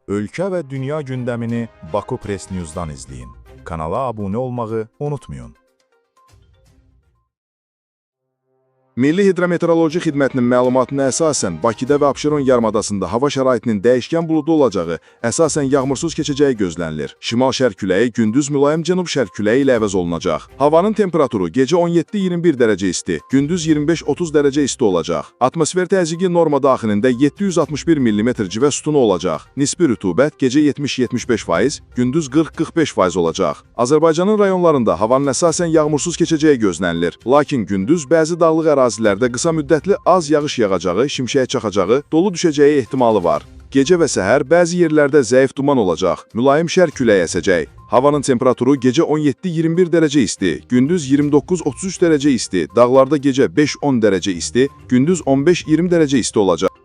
Ölkə və dünya gündəmini Baku Press News-dan izləyin. Kanala abunə olmağı unutmayın. Milli Hidrometeoroloji Xidmətinin məlumatına əsasən Bakıda və Abşeron yarımadasında hava şəraitinin dəyişkən buludlu olacağı, əsasən yağmursuz keçəcəyi gözlənilir. Şimal-şərq küləyi gündüz mülayim cənub-şərq küləyi ilə əvəz olunacaq. Havanın temperaturu gecə 17-21 dərəcə isti, gündüz 25-30 dərəcə isti olacaq. Atmosfer təzyiqi norma daxilində 761 mm civə sütunu olacaq. Nisbi rütubət gecə 70-75%, gündüz 40-45% olacaq. Azərbaycanın rayonlarında havanın əsasən yağmursuz keçəcəyi gözlənilir. Lakin gündüz bəzi dağlıq ərazilərdə qısa müddətli az yağış yağacağı, şimşək çaxacağı, dolu düşəcəyi ehtimalı var. Gecə və səhər bəzi yerlərdə zəif duman olacaq, mülayim şərq küləyi əsəcək. Havanın temperaturu gecə 17-21 dərəcə isti, gündüz 29-33 dərəcə isti, dağlarda gecə 5-10 dərəcə isti, gündüz 15-20 dərəcə isti olacaq.